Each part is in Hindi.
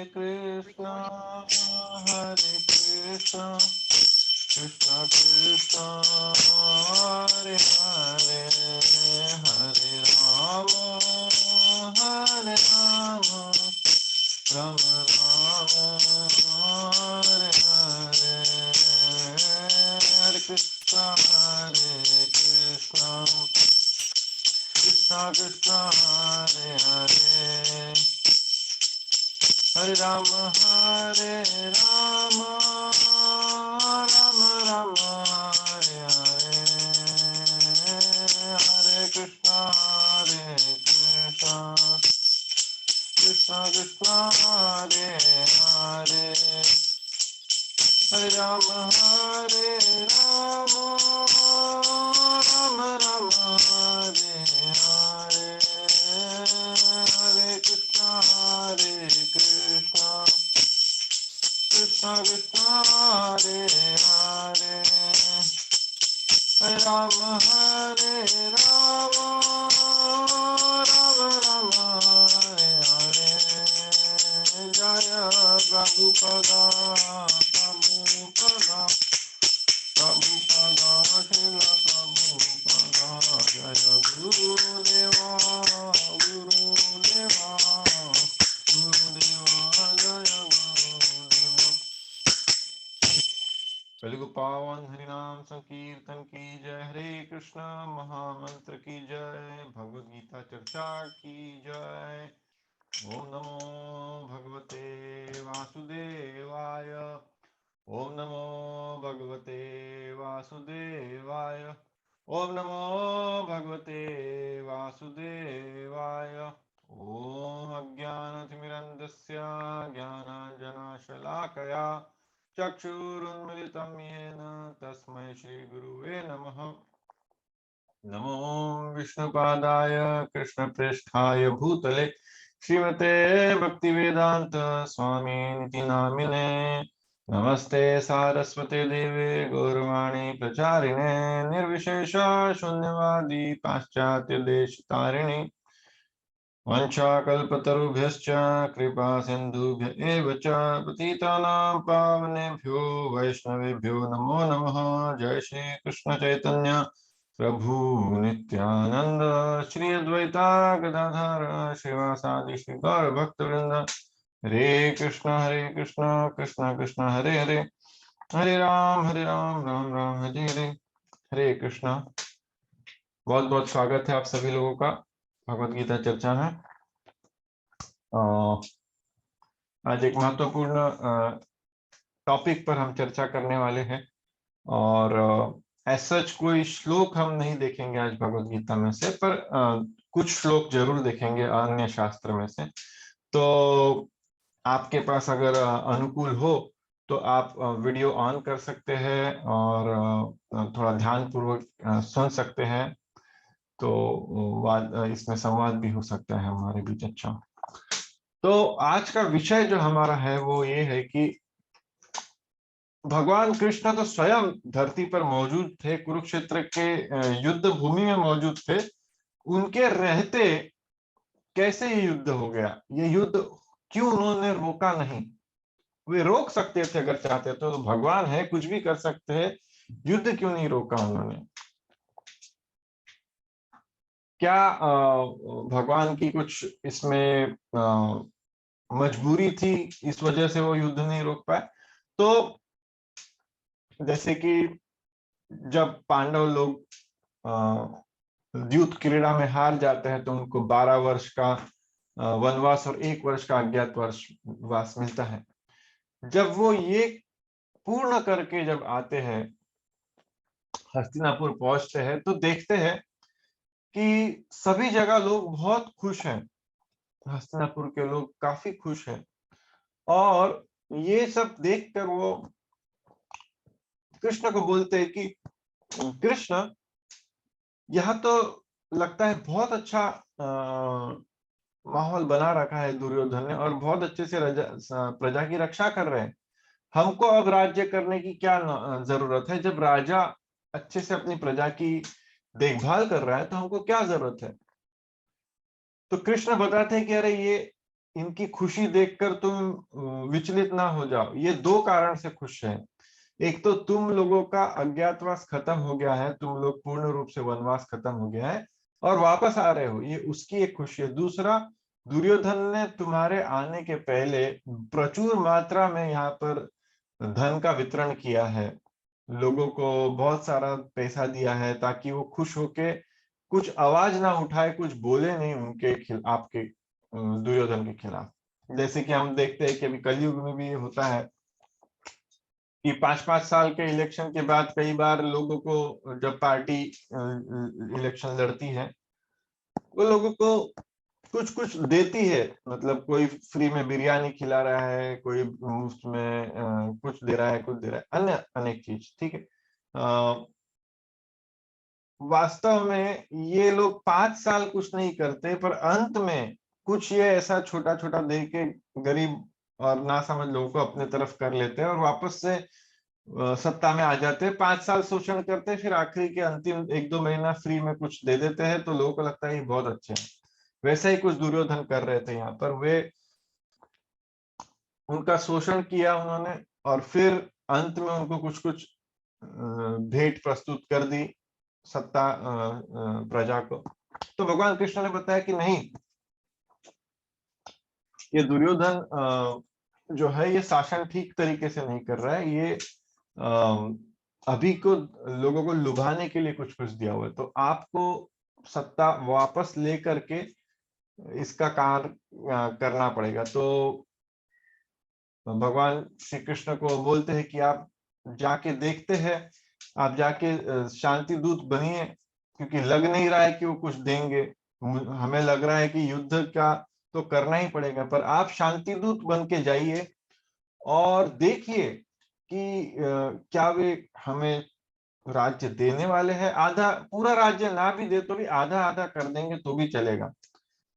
कृष्णा कृष्णा कृष्णा हरे हरे हरे राम राम हरे हरे हरे कृष्णा कृष्णा कृष्णा हरे हरे हरे राम राम राम हरे हरे हरे कृष्णा कृष्णा कृष्णा हरे हरे हरे राम राम राम हरे हरे हरे कृष्णा कृष्णा कृष्णा हरे हरे हरे राम राम राम हरे हरे जय प्रभुपदा प्रभुपदा प्रभुपदा शिल प्रभुपदा जय गुरुदेवा गुरुदेवा गुरुदेवा जय गुरुदेवा तेलुगु पावन हरिनाम संकीर्तन की जय हरे कृष्ण महामंत्र की जय भगवद गीता चर्चा की जय ओम नमो भगवते वासुदेवाय ओम नमो भगवते वासुदेवाय ओम नमो भगवते वासुदेवाय ओम अज्ञानतिमिरन्धस्य ज्ञानाञ्जनशलाकया चक्षुरुन्मिलितं येन तस्मै श्रीगुरुवे नमः नमो विष्णुपादाय कृष्णप्रेष्ठाय भूतले श्रीमते भक्तिवेदांत स्वामिनिति नामिने नमस्ते सारस्वते देवे गौरवाणी प्रचारिणे निर्विशेष शून्यवादी पाश्चात्य देश तारिणी वंशाकल्पतरुभ्यश्च कृपा सिन्धुभ्य एव च पतितानां पावनेभ्यो वैष्णवेभ्यो नमो नमः जय श्री कृष्ण चैतन्य प्रभु नित्यानंद श्री अद्वैता गदाधर श्रीवासादि श्री गौर भक्तवृंद हरे कृष्ण कृष्ण कृष्ण हरे हरे हरे राम राम राम हरे हरे हरे कृष्ण। बहुत बहुत स्वागत है आप सभी लोगों का भगवद गीता चर्चा में। आज एक महत्वपूर्ण टॉपिक पर हम चर्चा करने वाले हैं और सच कोई श्लोक हम नहीं देखेंगे आज भगवद गीता में से, पर कुछ श्लोक जरूर देखेंगे अन्य शास्त्र में से। तो आपके पास अगर अनुकूल हो तो आप वीडियो ऑन कर सकते हैं और थोड़ा ध्यान पूर्वक सुन सकते हैं, तो इसमें संवाद भी हो सकता है हमारे बीच। अच्छा, तो आज का विषय जो हमारा है वो ये है कि भगवान कृष्ण तो स्वयं धरती पर मौजूद थे, कुरुक्षेत्र के युद्ध भूमि में मौजूद थे। उनके रहते कैसे ये युद्ध हो गया, ये युद्ध क्यों उन्होंने रोका नहीं? वे रोक सकते थे अगर चाहते तो भगवान है, कुछ भी कर सकते हैं, युद्ध क्यों नहीं रोका उन्होंने? क्या भगवान की कुछ इसमें मजबूरी थी, इस वजह से वो युद्ध नहीं रोक पाए? तो जैसे कि जब पांडव लोग युद्ध क्रीड़ा में हार जाते हैं तो उनको 12 वर्ष का वनवास और 1 वर्ष का अज्ञातवास वास मिलता है। जब वो ये पूर्ण करके जब आते हैं, हस्तिनापुर पहुंचते हैं, तो देखते हैं कि सभी जगह लोग बहुत खुश हैं। हस्तिनापुर के लोग काफी खुश हैं और ये सब देखकर वो कृष्ण को बोलते हैं कि कृष्ण, यह तो लगता है बहुत अच्छा माहौल बना रखा है दुर्योधन ने और बहुत अच्छे से प्रजा की रक्षा कर रहे हैं। हमको अब राज्य करने की क्या जरूरत है? जब राजा अच्छे से अपनी प्रजा की देखभाल कर रहा है तो हमको क्या जरूरत है? तो कृष्ण बताते हैं कि अरे ये इनकी खुशी देखकर तुम विचलित ना हो जाओ। ये दो कारण से खुश हैं। एक तो तुम लोगों का अज्ञातवास खत्म हो गया है, तुम लोग पूर्ण रूप से वनवास खत्म हो गया है और वापस आ रहे हो, ये उसकी एक खुशी है। दूसरा, दुर्योधन ने तुम्हारे आने के पहले प्रचुर मात्रा में यहाँ पर धन का वितरण किया है, लोगों को बहुत सारा पैसा दिया है ताकि वो खुश होके कुछ आवाज ना उठाए, कुछ बोले नहीं उनके आपके दुर्योधन के खिलाफ। जैसे कि हम देखते हैं कि अभी कलयुग में भी ये होता है कि 5-5 साल के इलेक्शन के बाद कई बार लोगों को, जब पार्टी इलेक्शन लड़ती है, वो लोगों को कुछ कुछ देती है। मतलब कोई फ्री में बिरयानी खिला रहा है, कोई मुफ्त में कुछ दे रहा है, कुछ दे रहा है, अन्य अनेक चीज, ठीक है। वास्तव में ये लोग 5 साल कुछ नहीं करते, पर अंत में कुछ ये ऐसा छोटा छोटा दे के गरीब और नासमझ लोगों को अपने तरफ कर लेते हैं और वापस से सत्ता में आ जाते हैं। 5 साल शोषण करते हैं, फिर आखिरी के अंतिम 1-2 महीना फ्री में कुछ दे देते हैं, तो लोगों को लगता है ये बहुत अच्छे हैं। वैसे ही कुछ दुर्योधन कर रहे थे यहाँ पर। वे उनका शोषण किया उन्होंने और फिर अंत में उनको कुछ कुछ भेंट प्रस्तुत कर दी सत्ता प्रजा को। तो भगवान कृष्ण ने बताया कि नहीं, ये दुर्योधन जो है ये शासन ठीक तरीके से नहीं कर रहा है, ये अभी को लोगों को लुभाने के लिए कुछ कुछ दिया हुआ है, तो आपको सत्ता वापस लेकर के इसका कार्य करना पड़ेगा। तो भगवान श्री कृष्ण को बोलते हैं कि आप जाके देखते हैं, आप जाके शांति दूत बनिए, क्योंकि लग नहीं रहा है कि वो कुछ देंगे। हमें लग रहा है कि युद्ध का तो करना ही पड़ेगा, पर आप शांति दूत बन के जाइए और देखिए कि क्या वे हमें राज्य देने वाले हैं। आधा पूरा राज्य ना भी दे तो भी आधा आधा कर देंगे तो भी चलेगा,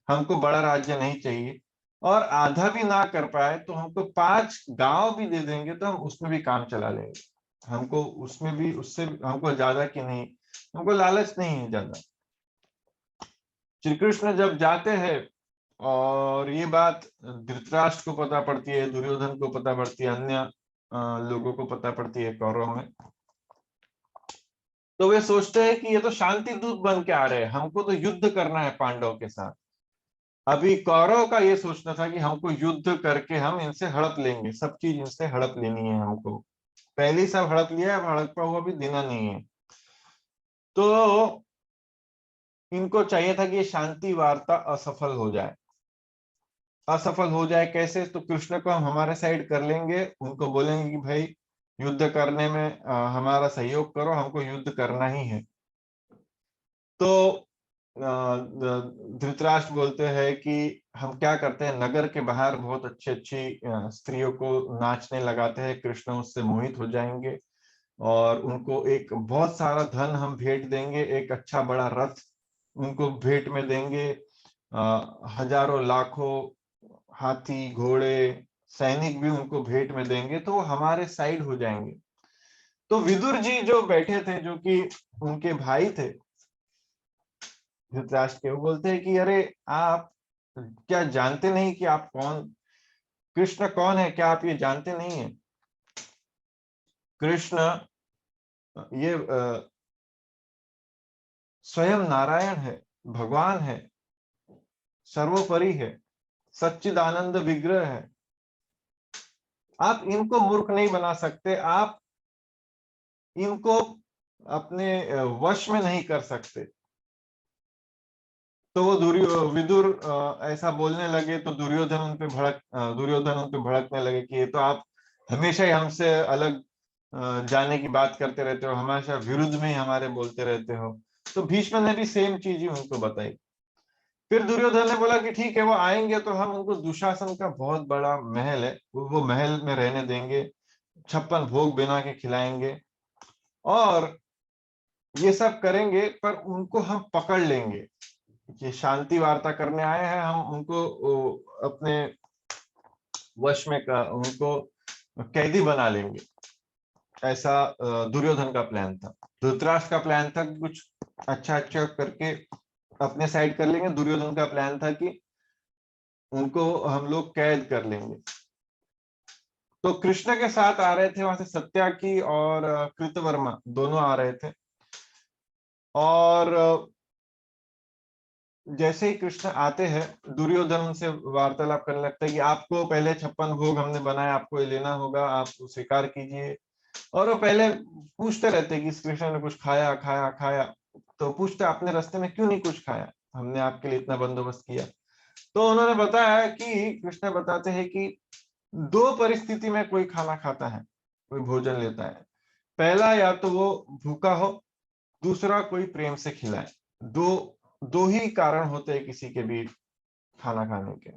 हमको बड़ा राज्य नहीं चाहिए। और आधा भी ना कर पाए तो हमको 5 गांव भी दे देंगे तो हम उसमें भी काम चला लेंगे। हमको उसमें भी, उससे हमको ज्यादा की नहीं, हमको लालच नहीं है ज्यादा। श्री कृष्ण जब जाते हैं और ये बात धृतराष्ट्र को पता पड़ती है, दुर्योधन को पता पड़ती है, अन्य लोगों को पता पड़ती है कौरव में, तो वे सोचते हैं कि ये तो शांति दूत बन के आ रहे हैं, हमको तो युद्ध करना है पांडव के साथ। अभी कौरव का ये सोचना था कि हमको युद्ध करके हम इनसे हड़प लेंगे, सब चीज इनसे हड़प लेनी है हमको। पहले ही सब हड़प लिया, अब हड़पा हुआ भी देना नहीं है। तो इनको चाहिए था कि ये शांति वार्ता असफल हो जाए। असफल हो जाए कैसे? तो कृष्ण को हम हमारे साइड कर लेंगे, उनको बोलेंगे कि भाई युद्ध करने में हमारा सहयोग करो, हमको युद्ध करना ही है। तो धृतराष्ट्र बोलते हैं कि हम क्या करते हैं, नगर के बाहर बहुत अच्छी अच्छी स्त्रियों को नाचने लगाते हैं, कृष्ण उससे मोहित हो जाएंगे और उनको एक बहुत सारा धन हम भेंट देंगे, एक अच्छा बड़ा रथ उनको भेंट में देंगे, हजारों लाखों हाथी घोड़े सैनिक भी उनको भेंट में देंगे, तो वो हमारे साइड हो जाएंगे। तो विदुर जी जो बैठे थे, जो कि उनके भाई थे धृतराष्ट्र के, वो बोलते हैं कि अरे आप क्या जानते नहीं कि आप कौन, कृष्ण कौन है, क्या आप ये जानते नहीं है? कृष्ण ये स्वयं नारायण है, भगवान है, सर्वोपरि है, सच्चिदानंद विग्रह है। आप इनको मूर्ख नहीं बना सकते, आप इनको अपने वश में नहीं कर सकते। तो वो विदुर ऐसा बोलने लगे, तो दुर्योधन उन पे भड़कने लगे कि ये तो आप हमेशा ही हमसे अलग जाने की बात करते रहते हो, हमेशा विरुद्ध में ही हमारे बोलते रहते हो। तो भीष्म ने भी सेम चीज ही उनको बताई। फिर दुर्योधन ने बोला कि ठीक है, वो आएंगे तो हम उनको दुशासन का बहुत बड़ा महल है, वो महल में रहने देंगे, 56 भोग बना के खिलाएंगे और ये सब करेंगे, पर उनको हम पकड़ लेंगे। ये शांति वार्ता करने आए हैं, हम उनको अपने वश में उनको कैदी बना लेंगे। ऐसा दुर्योधन का प्लान था। धृतराष्ट्र का प्लान था कि कुछ अच्छा अच्छा करके अपने साइड कर लेंगे। दुर्योधन का प्लान था कि उनको हम लोग कैद कर लेंगे। तो कृष्ण के साथ आ रहे थे वहां से सत्याकी और कृतवर्मा दोनों आ रहे थे। और जैसे ही कृष्ण आते हैं, दुर्योधन उनसे वार्तालाप करने लगता है कि आपको पहले 56 भोग हमने बनाया, आपको ये लेना होगा, आप स्वीकार कीजिए। और वो पहले पूछते रहते कि इस कृष्ण ने कुछ खाया खाया खाया। तो पूछते आपने रास्ते में क्यों नहीं कुछ खाया, हमने आपके लिए इतना बंदोबस्त किया। तो उन्होंने बताया कि कृष्ण बताते हैं कि दो परिस्थिति में कोई खाना खाता है, कोई भोजन लेता है। पहला, या तो वो भूखा हो, दूसरा कोई प्रेम से खिलाए। दो दो ही कारण होते हैं किसी के भी खाना खाने के।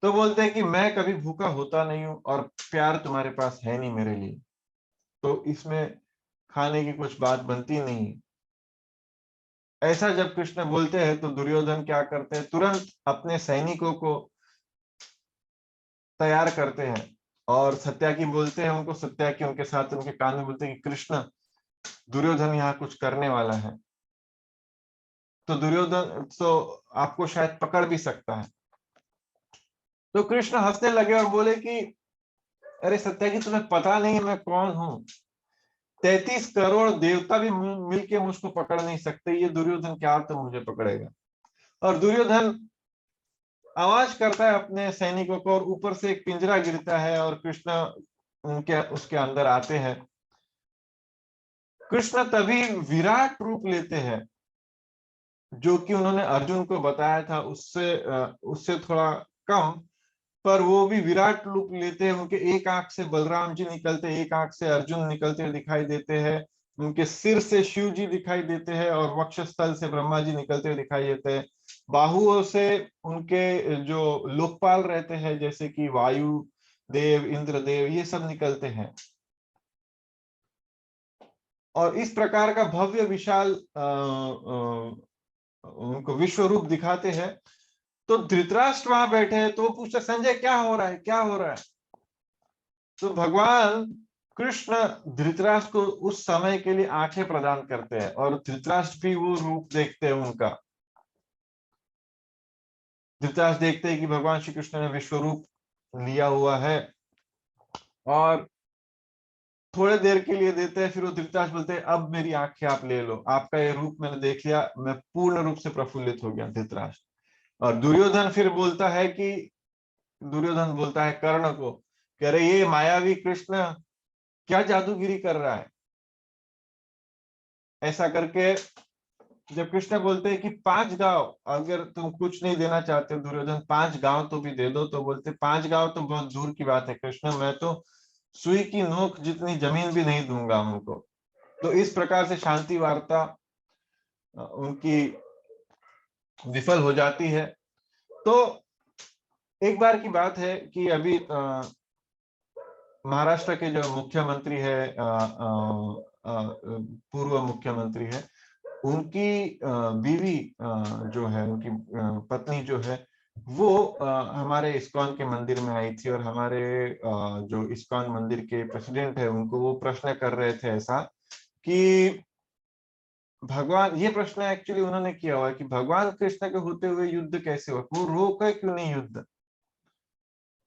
तो बोलते हैं कि मैं कभी भूखा होता नहीं हूं और प्यार तुम्हारे पास है नहीं मेरे लिए, तो इसमें खाने की कुछ बात बनती नहीं। ऐसा जब कृष्ण बोलते हैं तो दुर्योधन क्या करते हैं, तुरंत अपने सैनिकों को तैयार करते हैं और सत्याकी बोलते हैं उनको, सत्याकी उनके साथ उनके कान में बोलते हैं कि कृष्ण, दुर्योधन यहाँ कुछ करने वाला है। तो दुर्योधन तो आपको शायद पकड़ भी सकता है। तो कृष्ण हंसने लगे और बोले कि अरे सत्याकी, तुम्हें पता नहीं है मैं कौन हूं। 33 करोड़ देवता भी मिलके मुझको पकड़ नहीं सकते, ये दुर्योधन क्या तो मुझे पकड़ेगा। और दुर्योधन आवाज करता है अपने सैनिकों को और ऊपर से एक पिंजरा गिरता है और कृष्ण उनके उसके अंदर आते हैं। कृष्ण तभी विराट रूप लेते हैं, जो कि उन्होंने अर्जुन को बताया था उससे थोड़ा कम। पर वो भी विराट रूप लेते हैं। उनके एक आंख से बलराम जी निकलते, एक आंख से अर्जुन निकलते हुए दिखाई देते हैं। उनके सिर से शिव जी दिखाई देते हैं और वक्षस्थल से ब्रह्मा जी निकलते हुए दिखाई देते हैं। बाहुओं से उनके जो लोकपाल रहते हैं, जैसे कि वायु देव, इंद्रदेव, ये सब निकलते हैं। और इस प्रकार का भव्य विशाल उनको विश्व रूप दिखाते हैं। तो धृतराष्ट्र वहां बैठे हैं, तो वो पूछते संजय क्या हो रहा है, क्या हो रहा है। तो भगवान कृष्ण धृतराष्ट्र को उस समय के लिए आंखें प्रदान करते हैं और धृतराष्ट्र भी वो रूप देखते हैं उनका। धृतराष्ट्र देखते हैं कि भगवान श्री कृष्ण ने विश्व रूप लिया हुआ है और थोड़े देर के लिए देते हैं। फिर वो धृतराष्ट्र बोलते हैं अब मेरी आंखें आप ले लो, आपका ये रूप मैंने देख लिया, मैं पूर्ण रूप से प्रफुल्लित हो गया धृतराष्ट्र। और दुर्योधन फिर बोलता है कि, दुर्योधन बोलता है कर्ण को, कह रहे ये मायावी कृष्ण क्या जादूगिरी कर रहा है। ऐसा करके जब कृष्ण बोलते हैं कि 5 गांव, अगर तुम कुछ नहीं देना चाहते दुर्योधन, 5 गांव तो भी दे दो, तो बोलते 5 गांव तो बहुत दूर की बात है कृष्ण, मैं तो सुई की नोक जितनी जमीन भी नहीं दूंगा उनको। तो इस प्रकार से शांति वार्ता उनकी विफल हो जाती है। तो एक बार की बात है कि अभी महाराष्ट्र के जो मुख्यमंत्री है, पूर्व मुख्यमंत्री है, उनकी बीवी जो है, उनकी पत्नी जो है, वो हमारे इस्कॉन के मंदिर में आई थी और हमारे जो इस्कॉन मंदिर के प्रेसिडेंट है उनको वो प्रश्न कर रहे थे ऐसा कि भगवान, ये प्रश्न एक्चुअली उन्होंने किया हुआ है कि भगवान कृष्ण के होते हुए युद्ध कैसे हो, वो रोके क्यों नहीं युद्ध।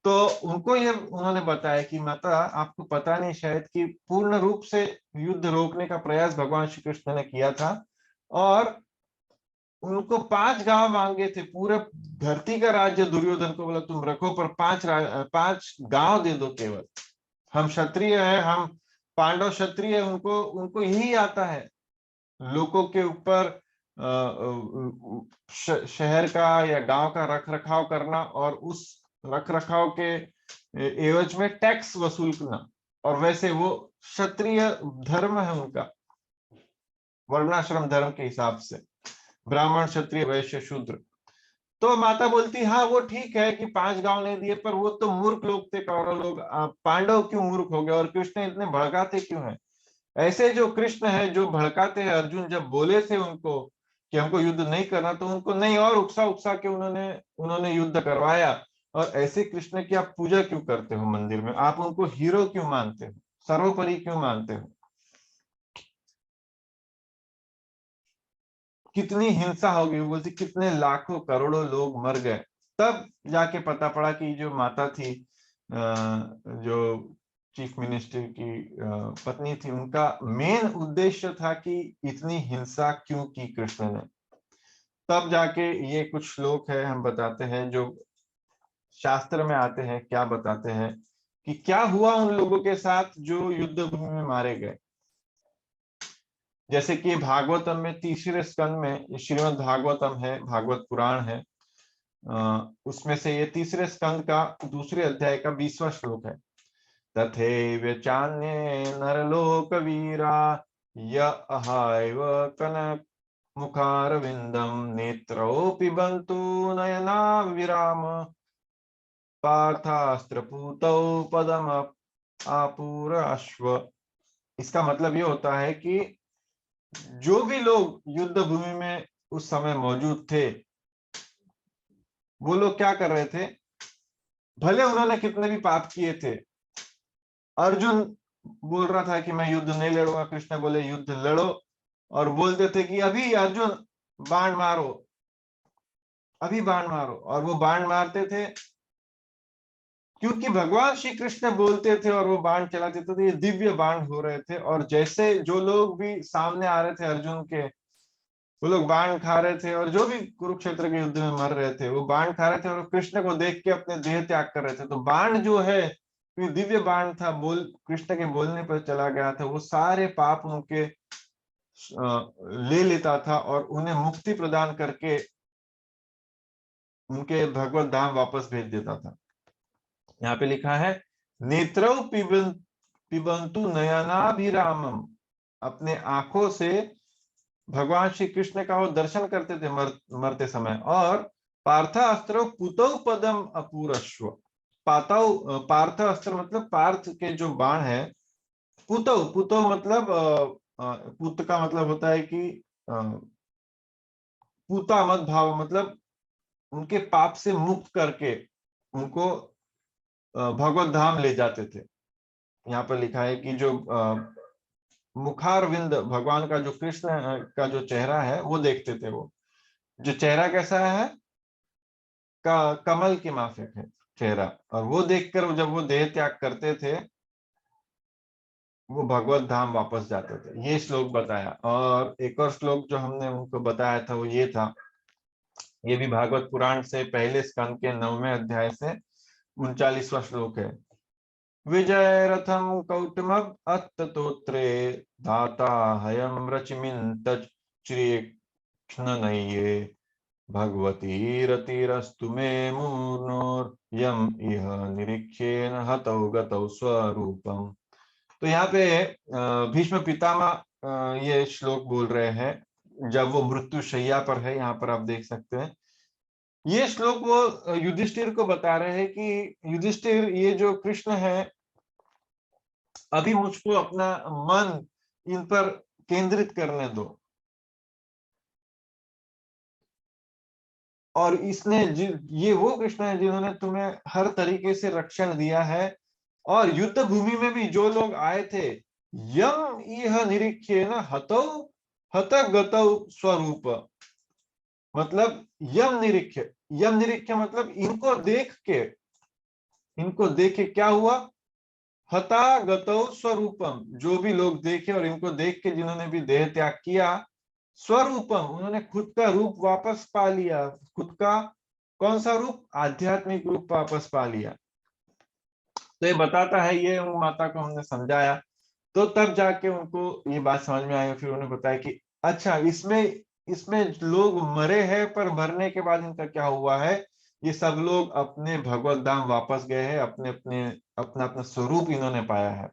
तो उनको ये उन्होंने बताया कि माता, आपको पता नहीं शायद कि पूर्ण रूप से युद्ध रोकने का प्रयास भगवान श्री कृष्ण ने किया था और उनको 5 गांव मांगे थे। पूरे धरती का राज्य दुर्योधन को बोला तुम रखो, पर 5 गांव दे दो केवल। हम क्षत्रिय है, हम पांडव क्षत्रिय है, उनको उनको यही आता है लोगों के ऊपर शहर का या गांव का रख रखाव करना और उस रख रखाव के एवज में टैक्स वसूल करना। और वैसे वो क्षत्रिय धर्म है उनका, वर्णाश्रम धर्म के हिसाब से, ब्राह्मण क्षत्रिय वैश्य शूद्र। तो माता बोलती हाँ वो ठीक है कि 5 गांव नहीं दिए, पर वो तो मूर्ख लोग थे कौरव लोग, पांडव क्यों मूर्ख हो गए और कृष्ण इतने भड़काते क्यों हैं। ऐसे जो कृष्ण है जो भड़काते हैं, अर्जुन जब बोले थे उनको कि हमको युद्ध नहीं करना, तो उनको नहीं और उकसा उकसा के उन्होंने उन्होंने युद्ध करवाया। और ऐसे कृष्ण की आप पूजा क्यों करते हो मंदिर में, आप उनको हीरो क्यों मानते हो, सर्वोपरि क्यों मानते हो। कितनी हिंसा होगी, बोलती कितने लाखों करोड़ों लोग मर गए। तब जाके पता पड़ा कि जो माता थी, जो चीफ मिनिस्टर की पत्नी थी, उनका मेन उद्देश्य था कि इतनी हिंसा क्यों की कृष्ण ने। तब जाके ये कुछ श्लोक है, हम बताते हैं, जो शास्त्र में आते हैं, क्या बताते हैं कि क्या हुआ उन लोगों के साथ जो युद्ध भूमि में मारे गए। जैसे कि भागवतम में तीसरे स्कंद में, श्रीमद् भागवतम है, भागवत पुराण है, उसमें से ये तीसरे स्कंद का दूसरे अध्याय का 20वां श्लोक है। तथैव चान्ये नरलोक वीरा य अहायव कनक मुखारविंदम नेत्रौ पिबन्तु नयना विराम पार्थास्त्रपूतौ पदम आपूर अश्व। इसका मतलब ये होता है कि जो भी लोग युद्ध भूमि में उस समय मौजूद थे, वो लोग क्या कर रहे थे, भले उन्होंने कितने भी पाप किए थे। अर्जुन बोल रहा था कि मैं युद्ध नहीं लड़ूंगा, कृष्ण बोले युद्ध लड़ो, और बोलते थे कि अभी अर्जुन बाण मारो, अभी बाण मारो, और वो बाण मारते थे क्योंकि भगवान श्री कृष्ण बोलते थे और वो बाण चलाते थे, तो ये दिव्य बाण हो रहे थे। और जैसे जो लोग भी सामने आ रहे थे अर्जुन के, वो लोग बाण खा रहे थे, और जो भी कुरुक्षेत्र के युद्ध में मर रहे थे वो बाण खा रहे थे, और कृष्ण को देख के अपने देह त्याग कर रहे थे। तो बाण जो है, ये दिव्य बाण था, बोल कृष्ण के बोलने पर चला गया था, वो सारे पाप उनके ले लेता था और उन्हें मुक्ति प्रदान करके उनके भगवत धाम वापस भेज देता था। यहाँ पे लिखा है नेत्रौ पिबंतु नयनाभिरामम, अपने आंखों से भगवान श्री कृष्ण का वो दर्शन करते थे मरते समय। और पार्थ अस्त्र पुतौ पदम अपूरश्व, पार्थ अस्त्र मतलब पार्थ के जो बाण है, पुतौ पुतौ मतलब पुत का मतलब होता है कि पूता मत भाव, मतलब उनके पाप से मुक्त करके उनको भगवत धाम ले जाते थे। यहाँ पर लिखा है कि जो मुखारविंद, भगवान का जो कृष्ण का जो चेहरा है वो देखते थे। वो जो चेहरा कैसा है, कमल की माफिक है चेहरा, और वो देखकर जब वो देह त्याग करते थे, वो भगवत धाम वापस जाते थे। ये श्लोक बताया। और एक और श्लोक जो हमने उनको बताया था वो ये था, ये भी भागवत पुराण से पहले स्कंद के 9वें अध्याय से 39वां श्लोक है। विजय रथम कौटुमब अत्तोत्रे धाता हयम रचिमिंत श्रीक्ष्णनये भगवती रतिरस्तु मे मूर्णोर्यम इह निरीक्षेन हतौ गतौ स्वरूपम। तो यहाँ पे भीष्म पितामह ये श्लोक बोल रहे हैं जब वो मृत्यु शैया पर है। यहाँ पर आप देख सकते हैं ये श्लोक वो युधिष्ठिर को बता रहे हैं कि युधिष्ठिर, ये जो कृष्ण है, अभी मुझको अपना मन इन पर केंद्रित करने दो। और इसने ये वो कृष्ण है जिन्होंने तुम्हें हर तरीके से रक्षण दिया है। और युद्ध भूमि में भी जो लोग आए थे, यम इह निरीक्षेन हतौ हत गतौ स्वरूप, मतलब यम निरीक्ष मतलब इनको देखे क्या हुआ, हता गतौ स्वरूपम, जो भी लोग देखे और इनको देख के जिन्होंने भी देह त्याग किया, स्वरूपम उन्होंने खुद का रूप वापस पा लिया। खुद का कौन सा रूप, आध्यात्मिक रूप वापस पा लिया। तो ये बताता है, ये उन माता को हमने समझाया, तो तब जाके उनको ये बात समझ में आई। फिर उन्होंने बताया कि अच्छा, इसमें इसमें लोग मरे हैं, पर मरने के बाद इनका क्या हुआ है, ये सब लोग अपने भगवत धाम वापस गए हैं, अपने अपने अपना अपना स्वरूप इन्होंने पाया है।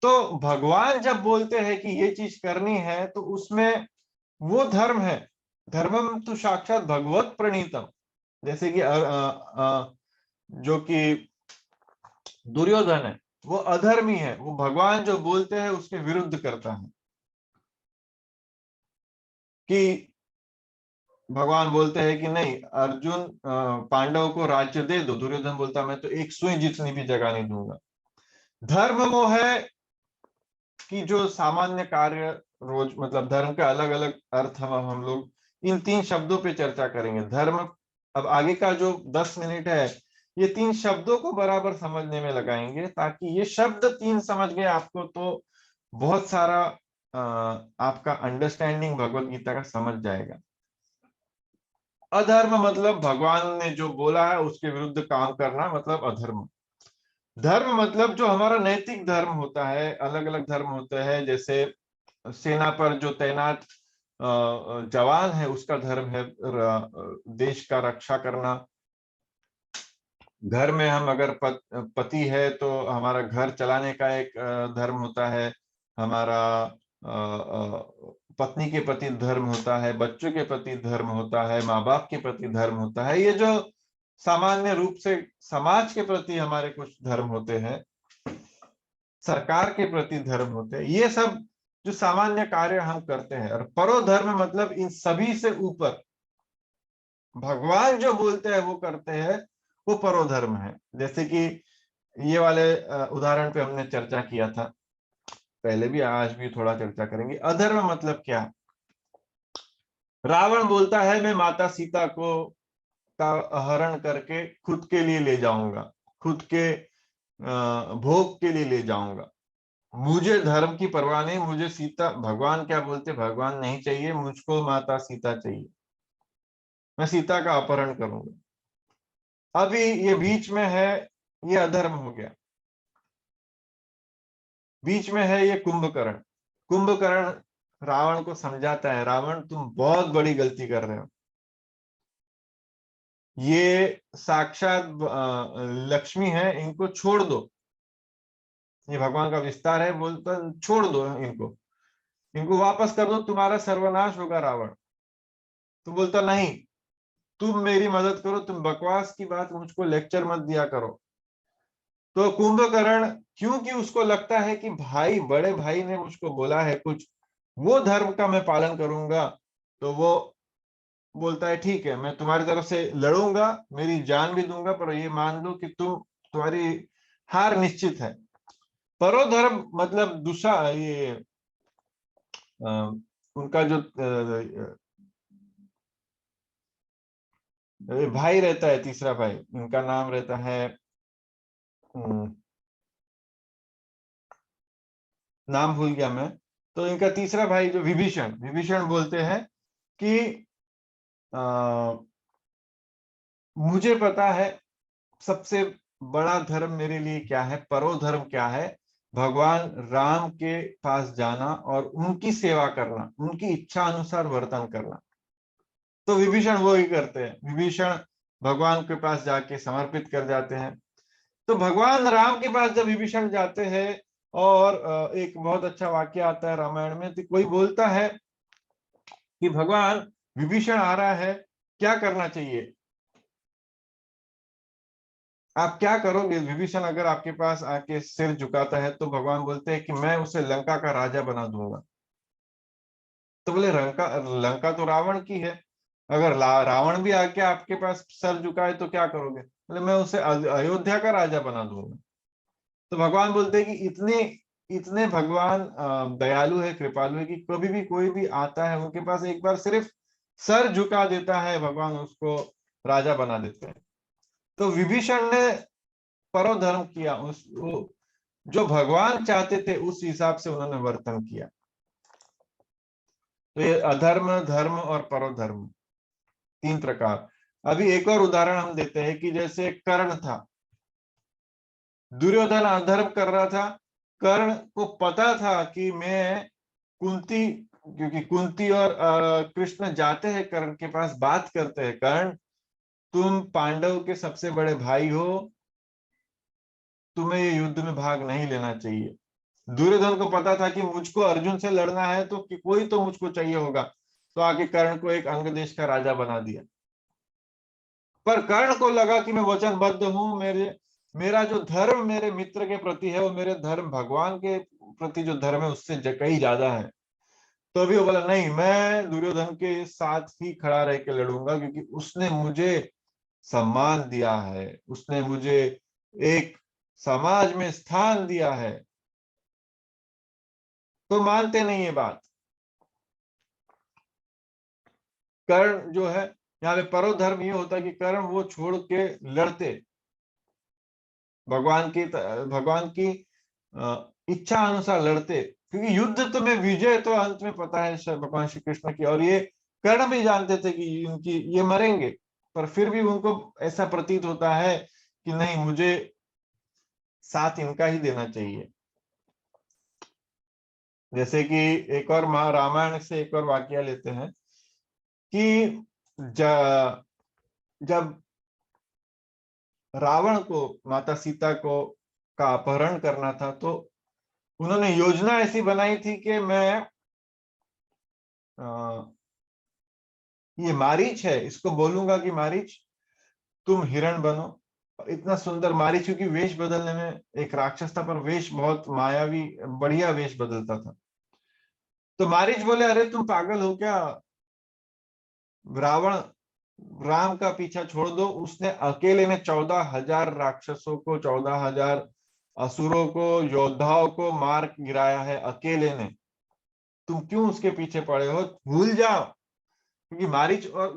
तो भगवान जब बोलते हैं कि ये चीज करनी है, तो उसमें वो धर्म है, धर्मम तो साक्षात भगवत प्रणीतम। जैसे कि जो कि दुर्योधन है, वो अधर्मी है, वो भगवान जो बोलते हैं उसके विरुद्ध करता है। कि भगवान बोलते हैं कि नहीं, अर्जुन पांडव को राज्य दे दो, दुर्योधन बोलता मैं तो एक सुई जितनी भी जगह नहीं दूंगा। धर्म वो है कि जो सामान्य कार्य रोज, मतलब धर्म का अलग अलग अर्थ हम लोग इन 3 शब्दों पे चर्चा करेंगे। धर्म अब आगे का जो 10 मिनट है ये 3 शब्दों को बराबर समझने में लगाएंगे, ताकि ये शब्द 3 समझ गए आपको तो बहुत सारा आपका अंडरस्टैंडिंग भगवत गीता का समझ जाएगा। अधर्म मतलब भगवान ने जो बोला है उसके विरुद्ध काम करना, मतलब अधर्म। धर्म मतलब जो हमारा नैतिक धर्म होता है। अलग अलग धर्म होते हैं, जैसे सेना पर जो तैनात जवान है उसका धर्म है देश का रक्षा करना। घर में हम अगर पति है तो हमारा घर चलाने का एक धर्म होता है। हमारा पत्नी के प्रति धर्म होता है, बच्चों के प्रति धर्म होता है, माँ बाप के प्रति धर्म होता है। ये जो सामान्य रूप से समाज के प्रति हमारे कुछ धर्म होते हैं, सरकार के प्रति धर्म होते हैं, ये सब जो सामान्य कार्य हम करते हैं। और परोधर्म मतलब इन सभी से ऊपर भगवान जो बोलते हैं वो करते हैं, वो परोधर्म है। जैसे कि ये वाले उदाहरण पे हमने चर्चा किया था पहले भी, आज भी थोड़ा चर्चा करेंगे। अधर्म मतलब क्या? रावण बोलता है मैं माता सीता को का हरण करके खुद के लिए ले जाऊंगा, खुद के भोग के लिए ले जाऊंगा, मुझे धर्म की परवाह नहीं, मुझे सीता, भगवान क्या बोलते, भगवान नहीं चाहिए, मुझको माता सीता चाहिए, मैं सीता का अपहरण करूंगा। अभी ये बीच में है, ये अधर्म हो गया। बीच में है ये कुंभकर्ण। कुंभकर्ण रावण को समझाता है, रावण तुम बहुत बड़ी गलती कर रहे हो, ये साक्षात लक्ष्मी है, इनको छोड़ दो। ये भगवान का विस्तार है, बोलता छोड़ दो इनको, इनको वापस कर दो, तुम्हारा सर्वनाश होगा रावण। तो बोलता नहीं, तुम मेरी मदद करो, तुम बकवास की बात मुझको लेक्चर मत दिया करो। तो कुंभकर्ण, क्योंकि उसको लगता है कि भाई, बड़े भाई ने मुझको बोला है कुछ, वो धर्म का मैं पालन करूंगा, तो वो बोलता है ठीक है, मैं तुम्हारी तरफ से लड़ूंगा, मेरी जान भी दूंगा, पर ये मान लो कि तुम्हारी हार निश्चित है। परोधर्म मतलब दूसरा, ये उनका जो भाई रहता है, तीसरा भाई, उनका नाम रहता है, नाम भूल गया मैं। तो इनका तीसरा भाई जो विभीषण, विभीषण बोलते हैं कि आ, मुझे पता है सबसे बड़ा धर्म मेरे लिए क्या है, परोधर्म क्या है, भगवान राम के पास जाना और उनकी सेवा करना, उनकी इच्छा अनुसार वर्तन करना। तो विभीषण वो ही करते हैं, विभीषण भगवान के पास जाके समर्पित कर जाते हैं। तो भगवान राम के पास जब विभीषण जाते हैं, और एक बहुत अच्छा वाक्य आता है रामायण में, तो कोई बोलता है कि भगवान विभीषण आ रहा है, क्या करना चाहिए, आप क्या करोगे? विभीषण अगर आपके पास आके सिर झुकाता है तो भगवान बोलते हैं कि मैं उसे लंका का राजा बना दूंगा। तो बोले लंका, लंका तो रावण की है, अगर रावण भी आके आपके पास सर झुकाए तो क्या करोगे? बोले मैं उसे अयोध्या का राजा बना दूंगा। तो भगवान बोलते हैं कि इतने इतने भगवान दयालु है, कृपालु है, कि कभी भी कोई भी आता है उनके पास एक बार सिर्फ सर झुका देता है, भगवान उसको राजा बना देते हैं। तो विभीषण ने परोधर्म किया, जो भगवान चाहते थे उस हिसाब से उन्होंने वर्तन किया। तो ये अधर्म, धर्म और परोधर्म, 3 प्रकार। अभी एक और उदाहरण हम देते हैं कि जैसे कर्ण था, दुर्योधन अधर्म कर रहा था, कर्ण को पता था कि मैं कुंती, क्योंकि कुंती और कृष्ण जाते हैं कर्ण के पास, बात करते हैं, कर्ण तुम पांडव के सबसे बड़े भाई हो, तुम्हें ये युद्ध में भाग नहीं लेना चाहिए। दुर्योधन को पता था कि मुझको अर्जुन से लड़ना है तो कि कोई तो मुझको चाहिए होगा, तो आके कर्ण को एक अंग देश का राजा बना दिया। पर कर्ण को लगा कि मैं वचनबद्ध हूं, मेरा जो धर्म मेरे मित्र के प्रति है, वो मेरे धर्म भगवान के प्रति जो धर्म है उससे कहीं ज्यादा है। तो अभी वो बोला नहीं, मैं दुर्योधन के साथ ही खड़ा रह के लड़ूंगा, क्योंकि उसने मुझे सम्मान दिया है, उसने मुझे एक समाज में स्थान दिया है। तो मानते नहीं ये बात। कर्ण जो है यहाँ पे परोधर्म ये होता है कि कर्म वो छोड़ के लड़ते, भगवान की इच्छा अनुसार लड़ते, क्योंकि युद्ध तो में विजय तो अंत में पता है भगवान श्री कृष्ण की, और ये कर्ण भी जानते थे कि उनकी ये मरेंगे, पर फिर भी उनको ऐसा प्रतीत होता है कि नहीं, मुझे साथ इनका ही देना चाहिए। जैसे कि एक और रामायण से एक और वाक्य लेते हैं कि जब रावण को माता सीता को का अपहरण करना था, तो उन्होंने योजना ऐसी बनाई थी कि मैं ये मारीच है, इसको बोलूंगा कि मारीच तुम हिरण बनो। इतना सुंदर मारीच, क्योंकि वेश बदलने में एक राक्षस था, पर वेश बहुत मायावी बढ़िया वेश बदलता था। तो मारीच बोले, अरे तुम पागल हो क्या, रावण राम का पीछा छोड़ दो, उसने अकेले ने 14,000 राक्षसों को, 14,000 असुरों को, योद्धाओं को मार गिराया है अकेले ने, तुम क्यों उसके पीछे पड़े हो, भूल जाओ। क्योंकि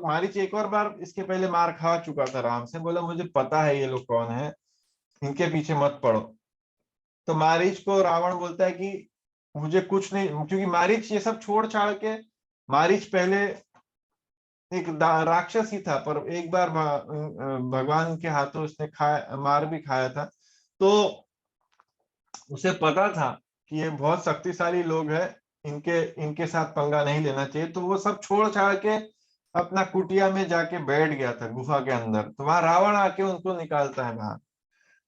मारीच एक और बार इसके पहले मार खा चुका था राम से, बोला मुझे पता है ये लोग कौन है, इनके पीछे मत पड़ो। तो मारीच को रावण बोलता है कि मुझे कुछ नहीं, क्योंकि मारीच ये सब छोड़ छाड़ के, मारीच पहले एक राक्षस ही था, पर एक बार भगवान के हाथों उसने मार भी खाया था, तो उसे पता था कि ये बहुत शक्तिशाली लोग हैं, इनके इनके साथ पंगा नहीं लेना चाहिए, तो वो सब छोड़ छाड़ के अपना कुटिया में जाके बैठ गया था गुफा के अंदर। तो वहां रावण आके उनको निकालता है बाहर,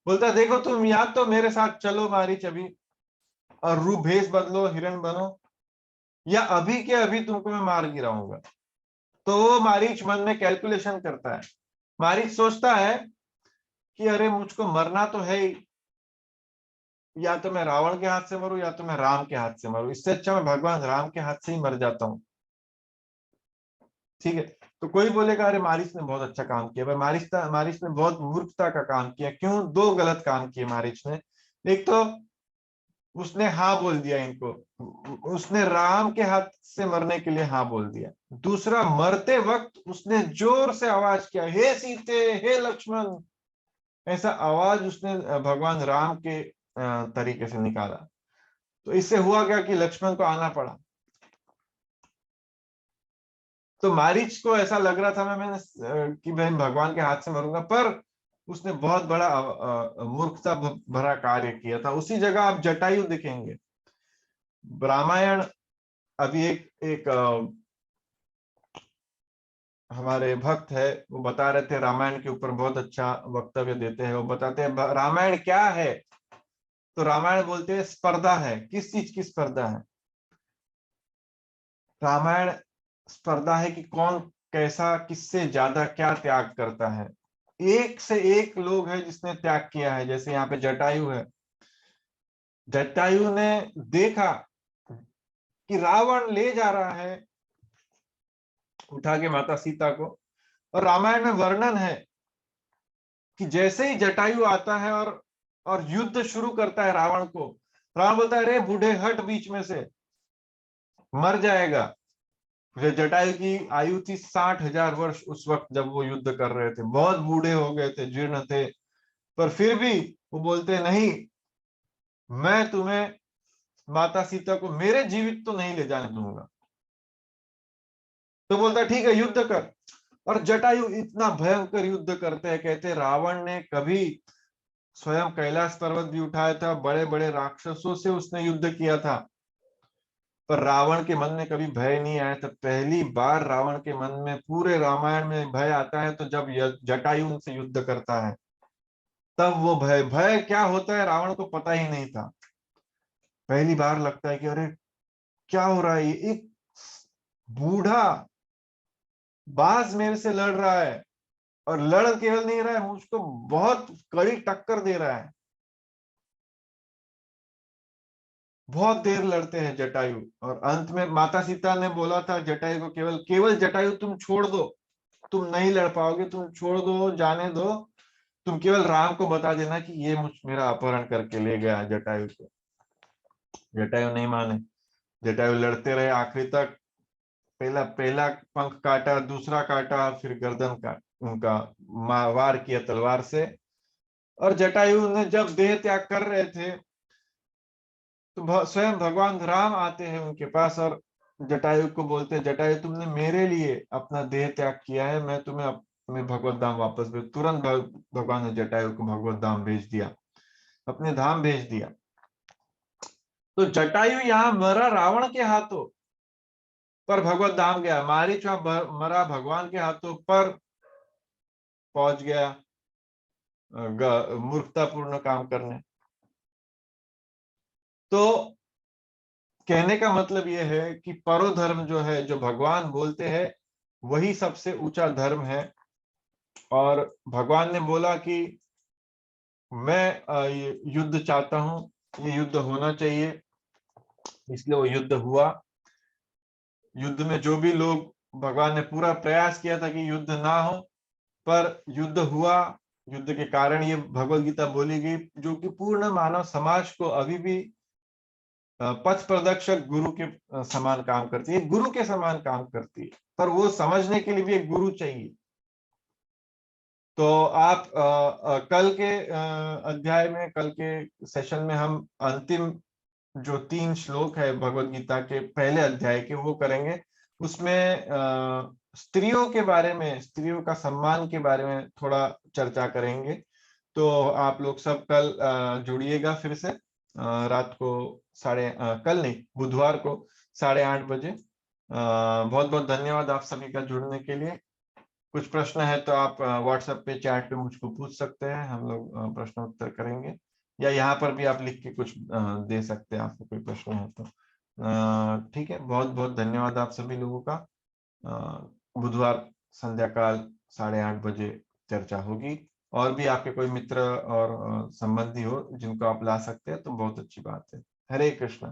बोलता है देखो तुम या तो मेरे साथ चलो मारीच अभी, और रूप भेष बदलो, हिरण बनो, या अभी के अभी तुमको मैं मार गिराऊंगा। तो वो मारीच मन में कैलकुलेशन करता है, मारीच सोचता है कि अरे मुझको मरना तो है ही, या तो मैं रावण के हाथ से मरूं या तो मैं राम के हाथ से मरूं, इससे अच्छा मैं भगवान राम के हाथ से ही मर जाता हूँ। ठीक है। तो कोई बोलेगा अरे मारिच ने बहुत अच्छा काम किया, पर मारिच ने बहुत मूर्खता का काम किया। क्यों? दो गलत काम किए मारिच ने। एक तो उसने हाँ बोल दिया इनको, उसने राम के हाथ से मरने के लिए हाँ बोल दिया। दूसरा, मरते वक्त उसने जोर से आवाज किया, हे सीते, हे लक्ष्मण, ऐसा आवाज उसने भगवान राम के तरीके से निकाला। तो इससे हुआ क्या कि लक्ष्मण को आना पड़ा। तो मारीच को ऐसा लग रहा था मैंने कि मैं भगवान के हाथ से मरूंगा, पर उसने बहुत बड़ा मूर्खता भरा कार्य किया था। उसी जगह आप जटायु दिखेंगे। रामायण, अभी एक एक हमारे भक्त है, वो बता रहे थे रामायण के ऊपर बहुत अच्छा वक्तव्य देते हैं। वो बताते हैं रामायण क्या है, तो रामायण बोलते हैं स्पर्धा है। किस चीज की स्पर्धा है? रामायण स्पर्धा है कि कौन कैसा, किससे ज्यादा क्या त्याग करता है। एक से एक लोग है जिसने त्याग किया है। जैसे यहाँ पे जटायु है, जटायु ने देखा कि रावण ले जा रहा है उठा के माता सीता को, और रामायण में वर्णन है कि जैसे ही जटायु आता है और युद्ध शुरू करता है रावण को, रावण बोलता है अरे बूढ़े हट बीच में से, मर जाएगा। जटायु की आयु थी 60,000 वर्ष उस वक्त जब वो युद्ध कर रहे थे, बहुत बूढ़े हो गए थे, जीर्ण थे, पर फिर भी वो बोलते नहीं, मैं तुम्हें माता सीता को मेरे जीवित तो नहीं ले जाने दूंगा। तो बोलता ठीक है युद्ध कर। और जटायु इतना भयंकर युद्ध करते हैं, कहते रावण ने कभी स्वयं कैलाश पर्वत भी उठाया था, बड़े बड़े राक्षसों से उसने युद्ध किया था, पर रावण के मन में कभी भय नहीं आया था। पहली बार रावण के मन में पूरे रामायण में भय आता है तो जब जटायु उनसे युद्ध करता है, तब वो भय भय क्या होता है रावण को पता ही नहीं था। पहली बार लगता है कि अरे क्या हो रहा है, ये एक बूढ़ा बाज मेरे से लड़ रहा है, और लड़ केवल नहीं रहा है, मुझको बहुत कड़ी टक्कर दे रहा है। बहुत देर लड़ते हैं जटायु, और अंत में माता सीता ने बोला था जटायु को, केवल केवल जटायु तुम छोड़ दो, तुम नहीं लड़ पाओगे, तुम छोड़ दो, जाने दो, तुम केवल राम को बता देना कि ये मेरा अपहरण करके ले गया जटायु को। जटायु नहीं माने, जटायु लड़ते रहे आखिरी तक। पहला पहला पंख काटा, दूसरा काटा, फिर गर्दन का उनका वार किया तलवार से। और जटायु ने जब देह त्याग कर रहे थे तो स्वयं भगवान राम आते हैं उनके पास और जटायु को बोलते हैं, जटायु तुमने मेरे लिए अपना देह त्याग किया है, मैं तुम्हें अपने भगवत धाम वापस भेज। तुरंत भगवान ने जटायु को भगवत धाम भेज दिया, अपने धाम भेज दिया। तो जटायु यहाँ मरा रावण के हाथों, पर भगवत धाम गया। मारीच मरा भगवान के हाथों, पर पहुंच गया मूर्खतापूर्ण काम करने। तो कहने का मतलब यह है कि परोधर्म जो है, जो भगवान बोलते हैं, वही सबसे ऊंचा धर्म है। और भगवान ने बोला कि मैं ये युद्ध चाहता हूं, ये युद्ध होना चाहिए, इसलिए वो युद्ध हुआ। युद्ध में जो भी लोग, भगवान ने पूरा प्रयास किया था कि युद्ध ना हो, पर युद्ध हुआ। युद्ध के कारण ये भगवत गीता बोली गई, जो कि पूर्ण मानव समाज को अभी भी पथ प्रदर्शक गुरु के समान काम करती है, गुरु के समान काम करती है। पर वो समझने के लिए भी एक गुरु चाहिए। तो आप कल के अध्याय में, कल के सेशन में हम अंतिम जो 3 श्लोक है भगवत गीता के पहले अध्याय के, वो करेंगे। उसमें स्त्रियों के बारे में, स्त्रियों का सम्मान के बारे में थोड़ा चर्चा करेंगे। तो आप लोग सब कल जुड़िएगा फिर से रात को कल नहीं, बुधवार को 8:30 बजे। बहुत बहुत धन्यवाद आप सभी का जुड़ने के लिए। कुछ प्रश्न है तो आप व्हाट्सएप पे, चैट पे मुझको पूछ सकते हैं, हम लोग प्रश्न उत्तर करेंगे। या यहाँ पर भी आप लिख के कुछ दे सकते हैं, आपको कोई प्रश्न है तो। ठीक है, बहुत बहुत धन्यवाद आप सभी लोगों का। बुधवार संध्या काल 8:30 बजे चर्चा होगी। और भी आपके कोई मित्र और संबंधी हो जिनको आप ला सकते हैं तो बहुत अच्छी बात है। हरे कृष्णा।